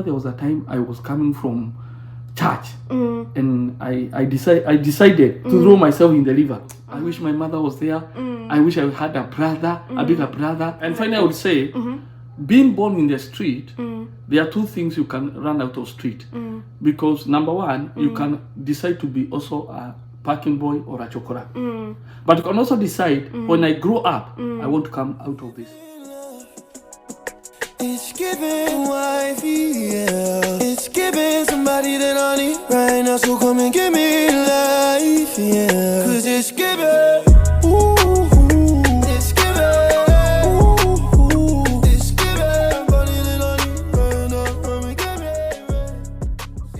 There was a time I was coming from church and I decided to throw myself in the river. I wish my mother was there. I wish I had a brother, a bigger brother. And finally I would say, being born in the street, there are two things you can run out of street. Because number one, you can decide to be also a parking boy or a chokora. But you can also decide, when I grow up, I want to come out of this. It's giving wifey, yeah. It's giving somebody that I need right now. So come and give me life, yeah. Cause it's giving, ooh, it's giving, ooh, it's giving somebody that I need right now. Come and give me,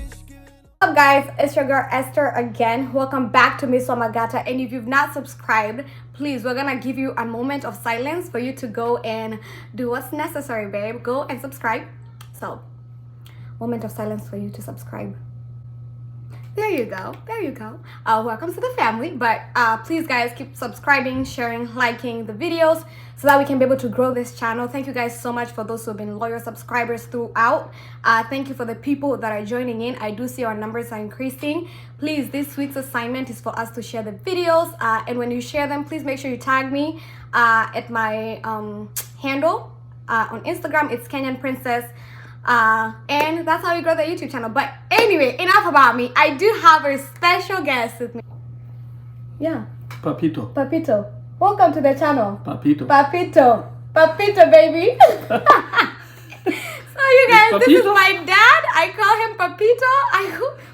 it's giving. What's up guys, it's your girl Esther again. Welcome back to Miss Wamagatas. And if you've not subscribed, please, we're gonna give you a moment of silence for you to go and do what's necessary, babe. Go and subscribe. So, moment of silence for you to subscribe. There you go. There you go. Welcome to the family. But please, guys, keep subscribing, sharing, liking the videos so that we can be able to grow this channel. Thank you guys so much for those who have been loyal subscribers throughout. Thank you for the people that are joining in. I do see our numbers are increasing. Please, this week's assignment is for us to share the videos. And when you share them, please make sure you tag me at my handle. On Instagram, it's Kenyan Princess. And that's how we grow the YouTube channel. But anyway, enough about me. I do have a special guest with me. Yeah. Papito. Papito. Welcome to the channel. Papito. Papito. Papito, baby. So you guys, this is my dad. I call him Papito.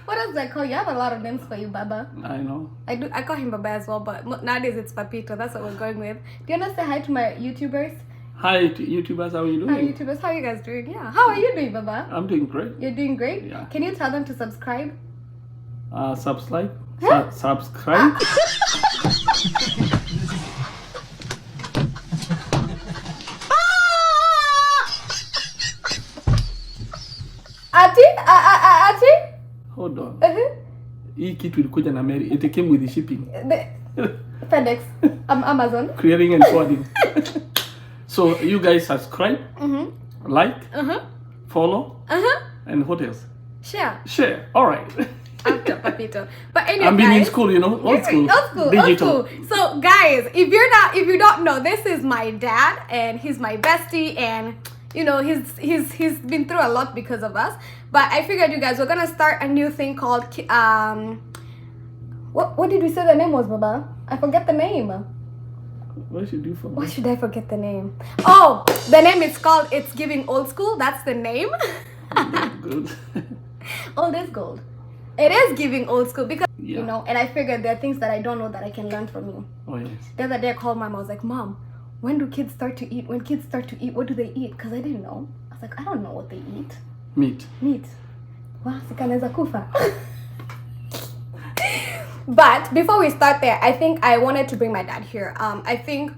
What else do I call you? I have a lot of names for you, Baba. I know. I call him Baba as well, but nowadays it's Papito. That's what we're going with. Do you want to say hi to my YouTubers? Hi YouTubers, how are you doing? Hi YouTubers, how are you guys doing? Yeah. How are you doing, Baba? I'm doing great. You're doing great? Yeah. Can you tell them to subscribe? Subscribe. Huh? Subscribe. Ati? Hold on. Hii kitu ilikuja na Mary. It came with the shipping. FedEx. Amazon. Clearing and forwarding. So you guys subscribe, like, follow, and what else? Share. All right. After Papito. But anyway, I'm being guys, in school, you know, old school, digital. digital. So guys, if you don't know, this is my dad, and he's my bestie, and you know he's been through a lot because of us. But I figured you guys we're gonna start a new thing called what did we say the name was, Baba? I forget the name. What should you forget? Why should I forget the name? Oh, the name is called It's Giving Old School. That's the name. Good. Old is gold. It is giving old school because, Yeah. you know, and I figured there are things that I don't know that I can learn from you. Oh yes. The other day I called Mom. I was like, Mom, when do kids start to eat? When kids start to eat, what do they eat? Because I didn't know. I was like, I don't know what they eat. Meat. Wow, sikaneza kufa. But before we start there, I think I wanted to bring my dad here. I think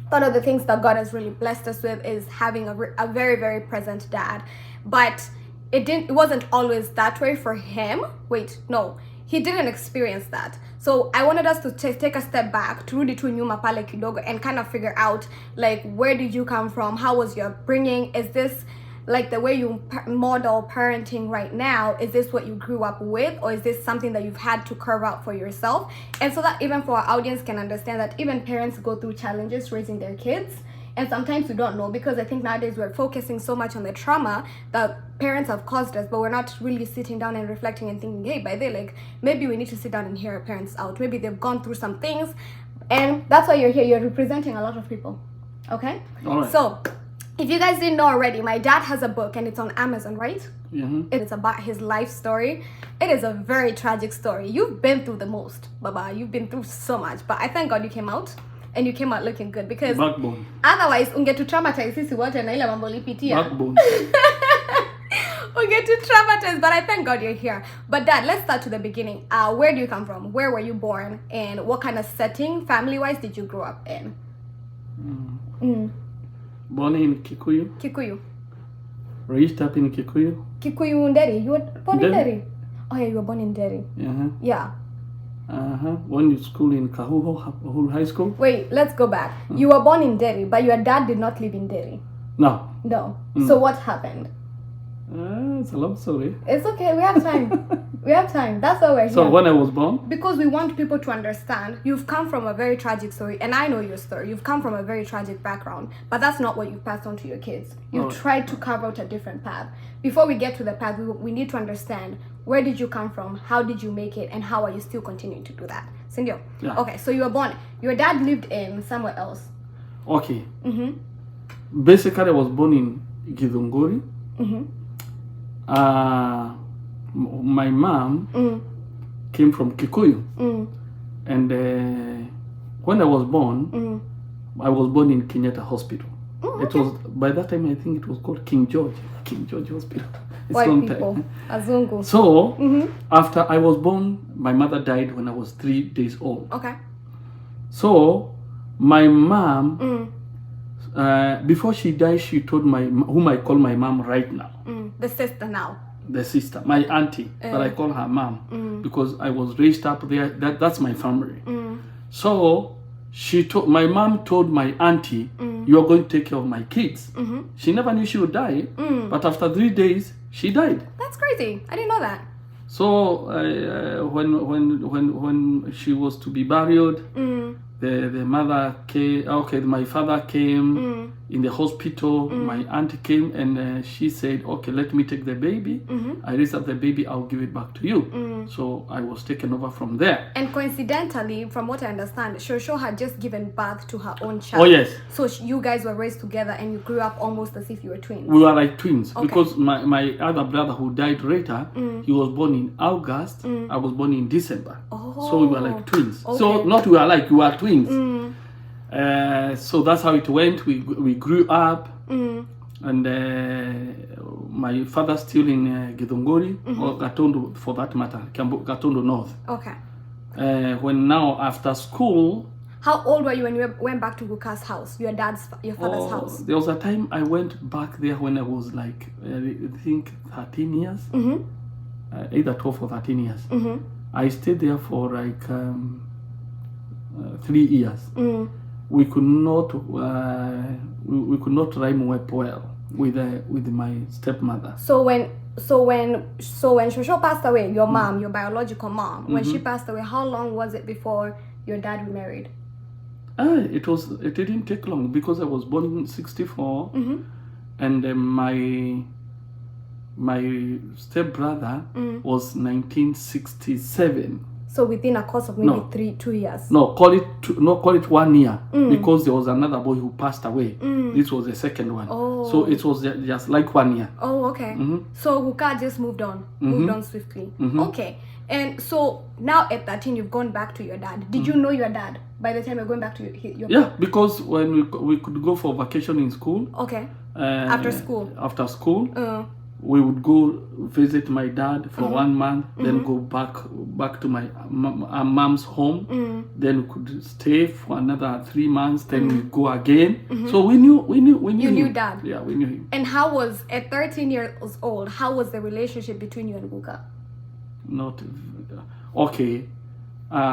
one of the things that God has really blessed us with is having a very, very present dad. But it wasn't always that way for him. Wait, no, he didn't experience that. So I wanted us to take a step back, to rudi tu nyuma pale kidogo, and kind of figure out, like, where did you come from? How was your upbringing? Is this like the way you model parenting right now? Is this what you grew up with, or is this something that you've had to carve out for yourself? And so that even for our audience can understand that even parents go through challenges raising their kids, and sometimes we don't know, because I think nowadays we're focusing so much on the trauma that parents have caused us, but we're not really sitting down and reflecting and thinking, hey, by the way, like, maybe we need to sit down and hear our parents out. Maybe they've gone through some things, and that's why you're here. You're representing a lot of people. Okay? All right. So if you guys didn't know already, my dad has a book, and it's on Amazon, right? Mm-hmm. It's about his life story. It is a very tragic story. You've been through the most, Baba. You've been through so much, but I thank God you came out, and you came out looking good, because Backbone. otherwise ungetu traumatize sisi wote na ile mambo ulipitia. Backbone. Ungetu traumatize, but I thank God you're here. But Dad, let's start to the beginning. Where do you come from? Where were you born? And what kind of setting, family-wise, did you grow up in? Born in Kikuyu. Kikuyu. Raised up in Kikuyu. Kikuyu Nderi. You were born in Nderi. Nderi? Oh yeah, you were born in Nderi. Yeah. Went to school in Kahuho High School. Wait, let's go back. You were born in Derry, but your dad did not live in Derry. No. No. So what happened? It's a long story. It's okay. We have time. We have time. That's why we're here. So when I was born? Because we want people to understand you've come from a very tragic story, and I know your story. You've come from a very tragic background, but that's not what you've passed on to your kids. You've tried to carve out a different path. Before we get to the path, we need to understand, where did you come from? How did you make it? And how are you still continuing to do that? Sindio? Yeah. Okay, so you were born. Your dad lived in somewhere else. Okay. Basically, I was born in Githunguri. My mom came from Kikuyu. And when I was born in Kenyatta Hospital. It was, by that time, I think it was called King George Hospital. It's White long people, time. Azungu. So, after I was born, my mother died when I was 3 days old. Okay. So, my mom, before she died, she told whom I call my mom right now. The sister now. The sister, my auntie, but I call her mom because I was raised up there. That's my family. So, my mom told my auntie, you are going to take care of my kids. She never knew she would die, but after 3 days, she died. That's crazy. I didn't know that. So when she was to be buried, the mother came. Okay, my father came in the hospital. My auntie came and she said, "Okay, let me take the baby. I raise up the baby. I'll give it back to you." So I was taken over from there. And coincidentally, from what I understand, Shosho had just given birth to her own child. Oh yes. So you guys were raised together and you grew up almost as if you were twins. We were like twins, Okay. because my other brother who died later, he was born in August. I was born in December. So we were like twins. Okay. So not we were like, we were twins. So that's how it went. We grew up, and my father still in Githunguri, or Gatundu for that matter, Gatundu North. Okay. When now after school. How old were you when you went back to Guka's house, your father's house? There was a time I went back there when I was like, I think 13 years, either 12 or 13 years. I stayed there for like 3 years. We could not rhyme well with my stepmother. So when Shosho passed away, your mom, your biological mom, when she passed away, how long was it before your dad remarried? It didn't take long because I was born in 64, and my stepbrother was 1967. So within a course of maybe 2 years. No, call it 1 year, because there was another boy who passed away. This was the second one. Oh. So it was just like 1 year. Oh, okay. So Guka just moved on swiftly. Okay. And so now at 13, you've gone back to your dad. Did you know your dad by the time you're going back to your Yeah, because when we could go for vacation in school. Okay. After school. We would go visit my dad for 1 month, then go back to my mom's home. Then we could stay for another 3 months. Then we go again. So we knew You knew him. dad. Yeah, we knew him. And how was, at 13 years old, how was the relationship between you and Guka? Not okay.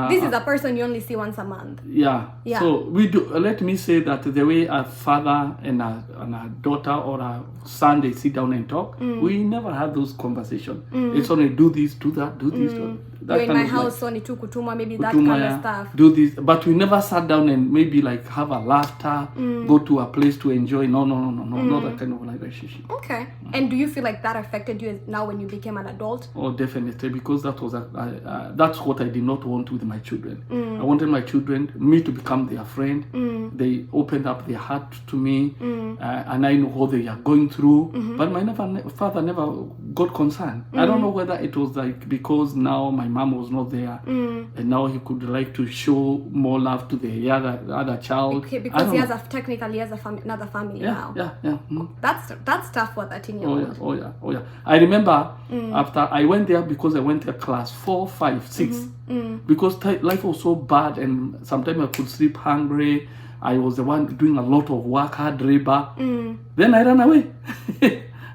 This is a person you only see once a month. Yeah. Yeah. So we do. Let me say that the way a father and a daughter or a son, they sit down and talk, we never had those conversations. It's only do this, do that, do this. Do that. You're in my house, only two kutuma, maybe that kind of stuff. Do this, but we never sat down and maybe like have a laughter, go to a place to enjoy. No, not that kind of relationship. Okay. And do you feel like that affected you now when you became an adult? Oh, definitely, because that was that's what I did not want with my children. I wanted my children, me to become their friend. They opened up their heart to me, and I know what they are going through. But my father never got concerned. I don't know whether it was like because now my mom was not there, and now he could like to show more love to the other child. Okay, because he has another family now. Yeah. That's tough for 13-year-old. Oh yeah. I remember after I went there, because I went to class 4, 5, 6, because life was so bad, and sometimes I could sleep hungry. I was the one doing a lot of work, hard labor. Then I ran away.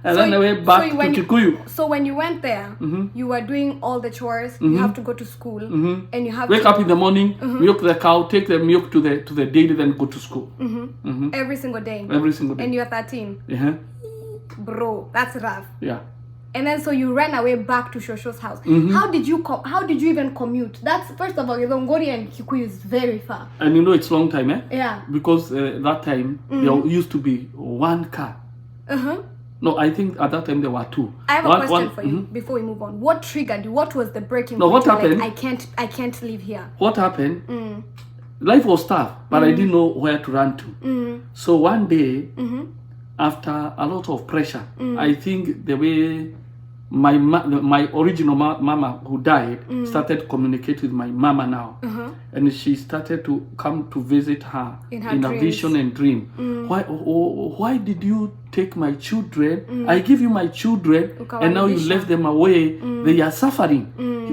I ran away back to Kikuyu. So when you went there, you were doing all the chores. You have to go to school, and you have wake up in the morning, milk the cow, take the milk to the dairy, then go to school. Every single day. Every single day. And you're 13. Yeah. Bro, that's rough. Yeah. And then so you ran away back to Shosho's house. How did you even commute? That's, first of all, Githongori and Kikuyu is very far. And it's long time, eh? Yeah. Because that time, there used to be one car. No, I think at that time there were two. I have a question for you before we move on. What triggered you? What was the breaking point? What happened? Like, I can't live here. What happened? Life was tough, but I didn't know where to run to. So one day, after a lot of pressure, I think the way my original mama who died started communicate with my mama now, and she started to come to visit her in a vision and dream. Why did you take my children? I give you my children, and now you left them away. They are suffering.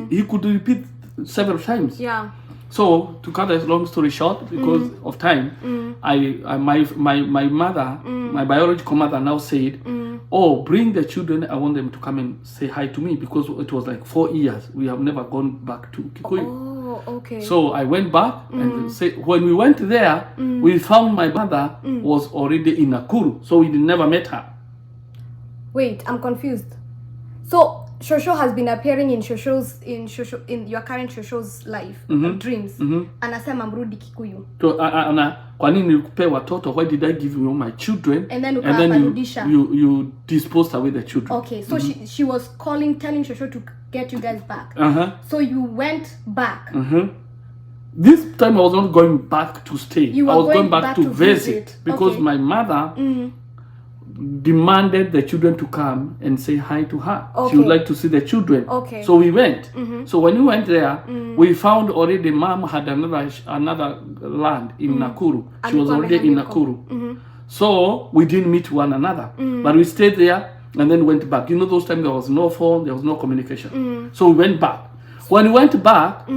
He could repeat several times. Yeah. So to cut a long story short, because of time, my mother, my biological mother now said, "Oh, bring the children. I want them to come and say hi to me," because it was like 4 years. We have never gone back to Kikuyu. Oh, okay. So I went back and when we went there, we found my mother was already in Nakuru. So we never met her. Wait, I'm confused. So Shosho has been appearing in your current Shosho's life, dreams. Anasema mrudi Kikuyu. So kwa nini nikupe watoto? Why did I give you my children? And then you disposed away the children. Okay, so she was telling Shosho to get you guys back. So you went back. This time I was not going back to stay. I was going back to visit because my mother demanded the children to come and say hi to her. She would like to see the children. So we went. So when we went there, we found already mom had another land in Nakuru. She was already in Nakuru. So we didn't meet one another. But we stayed there and then went back. Those times there was no phone, there was no communication. So we went back. When we went back...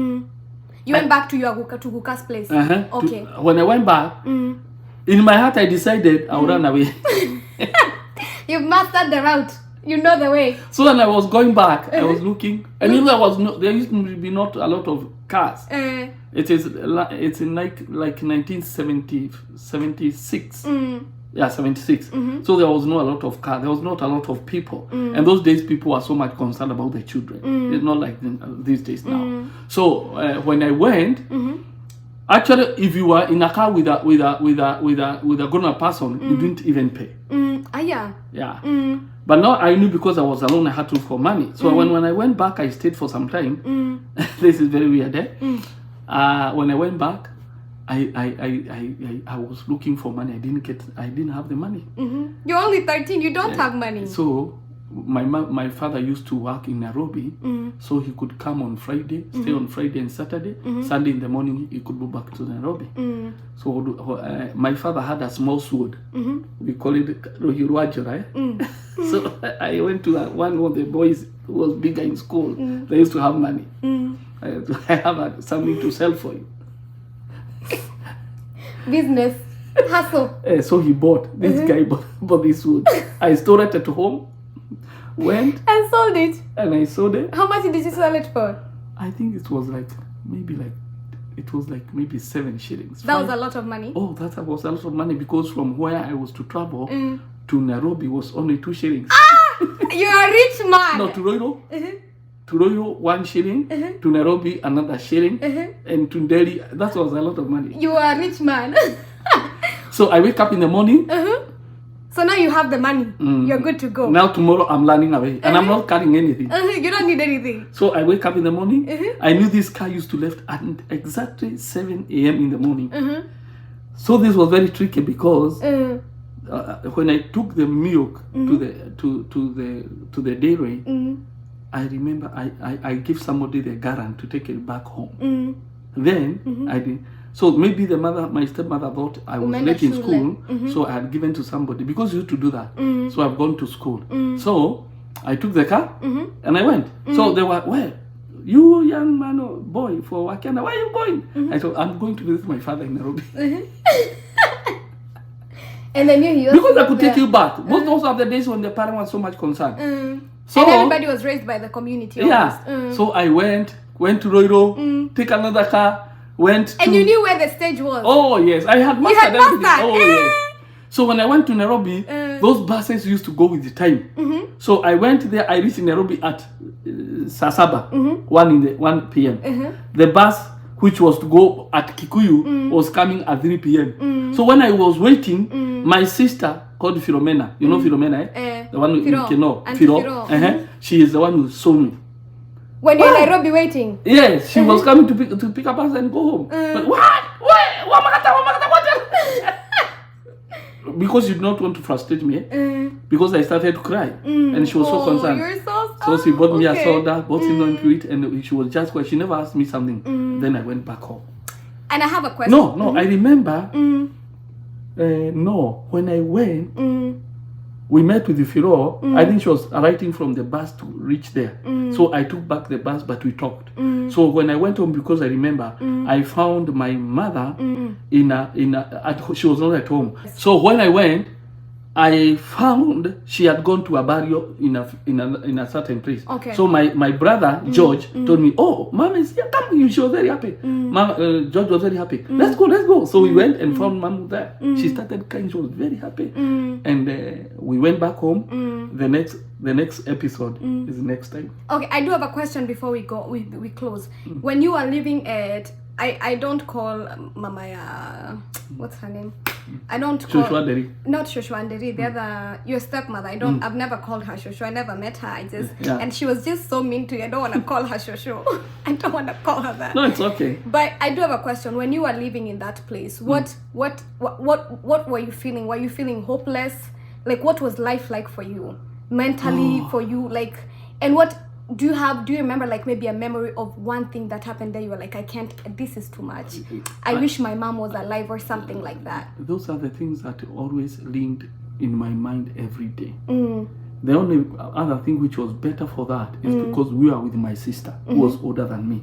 You went back to Guka's place? Okay. When I went back, in my heart I decided I would run away. You've mastered the route. You know the way. So when I was going back, I was looking, and there used to be not a lot of cars. It's in like 1976. Yeah, 76. So there was not a lot of cars. There was not a lot of people. And those days, people were so much concerned about their children. It's not like these days now. So when I went, actually, if you were in a car with a grown-up person, you didn't even pay. Yeah. But now I knew because I was alone, I had to look for money. So when I went back, I stayed for some time. This is very weird, eh? When I went back, I was looking for money. I didn't have the money. You're only 13. You don't have money. So my father used to work in Nairobi, so he could come on Friday, stay on Friday and Saturday. Sunday in the morning he could go back to Nairobi. So my father had a small sword. We call it Rohiruajo, right? So I went to one of the boys who was bigger in school. They used to have money. I have something to sell for you. Business hustle. So he bought this guy bought this wood. I stored it at home. Went and sold it. And I sold it. How much did you sell it for? I think it was maybe 7 shillings. That was a lot of money. Oh, that was a lot of money because from where I was to travel to Nairobi was only 2 shillings. You're a rich man. No, to Roiro. To Roiro, 1 shilling. To Nairobi, another shilling. And to Delhi, that was a lot of money. You are a rich man. So I wake up in the morning. So now you have the money. You're good to go. Now tomorrow I'm running away. And I'm not carrying anything. You don't need anything. So I wake up in the morning. I knew this car used to left at exactly 7 a.m. in the morning. So this was very tricky because when I took the milk to the dairy, I remember I give somebody the garant to take it back home. Then I did. So maybe my stepmother thought I was late in school, so I had given to somebody because you used to do that. So I've gone to school. So I took the car and I went. So they were, well, you young man or boy for Wakanda, where are you going? I thought, I'm going to visit my father in Nairobi. And then you because I could take you back. But those are the days when the parent was so much concerned. So and everybody was raised by the community. Yeah. So I went to Roiro, take another car, went to... And you knew where the stage was. Oh, yes. I had mastered everything. Oh, yes. So when I went to Nairobi, those buses used to go with the time. So I went there. I reached Nairobi at Sasaba, 1 p.m. The bus which was to go at Kikuyu was coming at 3 p.m. So when I was waiting, my sister called Philomena, you know Philomena, eh? The one who Firo. She is the one who saw me. When you're in Nairobi waiting? Yes, she was coming to pick up us and go home. But what? Wamagatas, what? Because she did not want to frustrate me, because I started to cry, and she was so concerned. You're so So she bought me a soda, bought him to it, and she was just quiet. She never asked me something. Then I went back home. And I have a question. No, I remember. No, when I went, we met with the Firo. I think she was alighting from the bus to reach there. So I took back the bus, but we talked. So when I went home, because I remember, I found my mother she was not at home. So when I went, I found she had gone to a burial in a certain place. Okay. So my brother George told me, "Oh, Mom is here. Come." She was very happy. George was very happy. Let's go. So we went and found Mom there. She started crying. She was very happy. And we went back home. The next episode is next time. Okay, I do have a question before we go. We close. When you are living at, I don't call Mama. What's her name? I don't call not Shoshwanderi, the other, your stepmother. I've never called her Shosho. I never met her. And she was just so mean to you. I don't want to call her Shosho. I don't want to call her that. No, it's okay. But I do have a question. When you were living in that place, what were you feeling? Were you feeling hopeless? Like, what was life like for you mentally? For you, like, and what do you remember, like, maybe a memory of one thing that happened there? You were like, I can't, this is too much. I wish my mom was alive, or something like that. Those are the things that always linked in my mind every day. The only other thing which was better for that is because we were with my sister, who was older than me.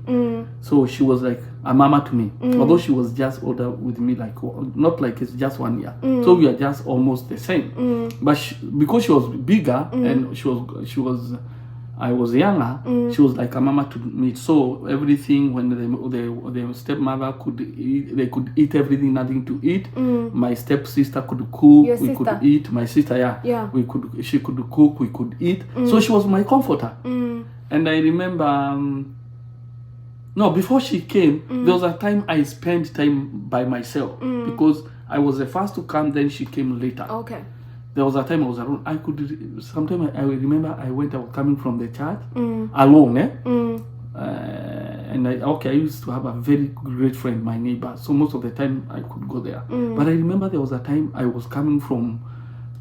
So she was like a mama to me, although she was just older with me, like not like it's just 1 year. So we are just almost the same. But because she was bigger and I was younger, she was like a mama to me. So everything, when the stepmother could eat everything, nothing to eat. My stepsister could cook, we could eat. My sister, she could cook, we could eat. So she was my comforter. And I remember, before she came, there was a time I spent time by myself, because I was the first to come, then she came later. Okay. There was a time I was alone. Sometimes I remember I was coming from the church alone, and I used to have a very great friend, my neighbor. So most of the time I could go there. But I remember there was a time I was coming from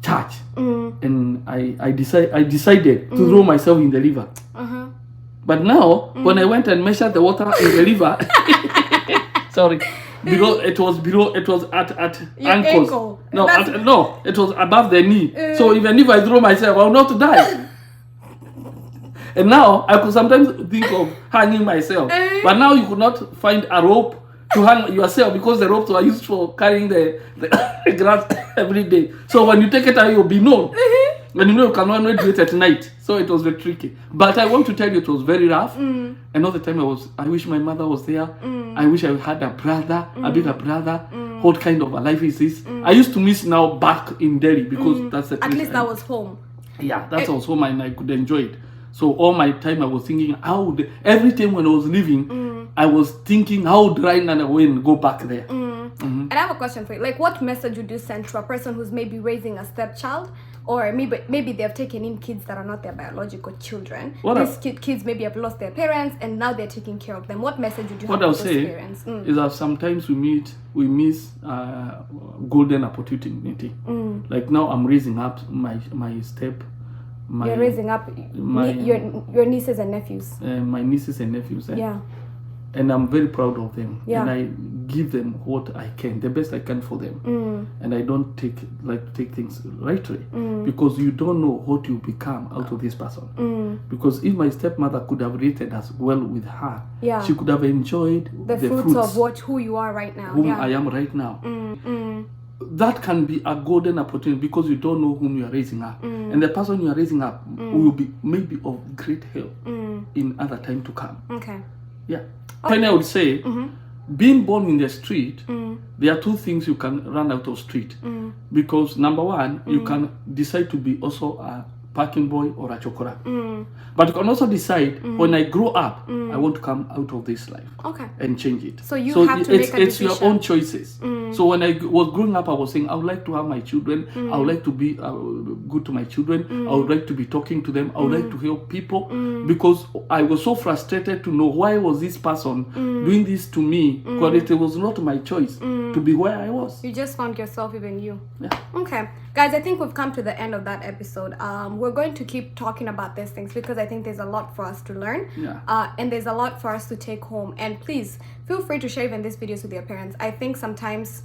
church, and I decided to throw myself in the river. But now, when I went and measured the water in the river, sorry. It was at your ankles. No, it was above the knee. So even if I throw myself, I will not die. And now I could sometimes think of hanging myself. But now you could not find a rope to hang yourself, because the ropes were used for carrying the grass every day. So when you take it out, you'll be known. And you know you cannot do it at night. So it was very tricky. But I want to tell you, it was very rough. And all the time I wish my mother was there. I wish I had a brother, a bigger brother. What kind of a life is this? I used to miss now back in Delhi, because that's the place. At least that was home. Yeah, that was home, and I could enjoy it. So all my time I was thinking, every time when I was leaving, I was thinking, how would I run away and go back there? And I have a question for you. Like, what message would you send to a person who's maybe raising a stepchild, or maybe they have taken in kids that are not their biological children? These kids maybe have lost their parents, and now they're taking care of them. What message would you have to those parents? Is that sometimes we miss golden opportunity. Like now I'm raising up my step. You're raising up your nieces and nephews. My nieces and nephews. Yeah. And I'm very proud of them. Yeah. And I give them what I can, the best I can for them. And I don't take things lightly, because you don't know what you become out of this person. Because if my stepmother could have rated as well with her, she could have enjoyed the fruits of who you are right now. Whom I am right now. That can be a golden opportunity, because you don't know whom you are raising up. And the person you are raising up will be maybe of great help in other time to come. Okay. Yeah. Finally, I would say, being born in the street, there are two things you can run out of street. Because number one, you can decide to be also a parking boy or a chokora. But you can also decide, when I grow up, I want to come out of this life and change it. So you have to make a decision. It's your own choices. So when I was growing up, I was saying, I would like to have my children. I would like to be good to my children. I would like to be talking to them. I would like to help people. Because I was so frustrated to know, why was this person doing this to me? Because it was not my choice to be where I was. You just found yourself, even you. Yeah. Okay. Guys, I think we've come to the end of that episode. We're going to keep talking about these things because I think there's a lot for us to learn. And there's a lot for us to take home. And please, feel free to share even these videos with your parents. I think sometimes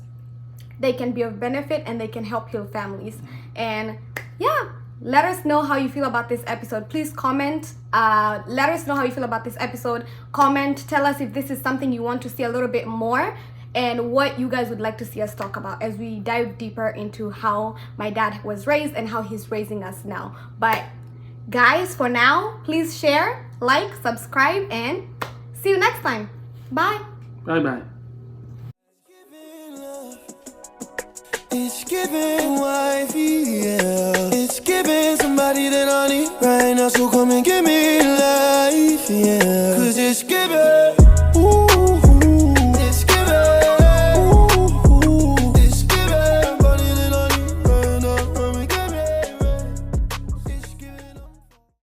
they can be of benefit and they can help heal families. And yeah, let us know how you feel about this episode. Please comment. Let us know how you feel about this episode. Comment. Tell us if this is something you want to see a little bit more, and what you guys would like to see us talk about as we dive deeper into how my dad was raised and how he's raising us now. But guys, for now, please share, like, subscribe, and see you next time. Bye. Bye-bye. It's giving wifey, yeah. It's giving somebody that I need right now. So come and give me life, yeah. 'Cause it's giving.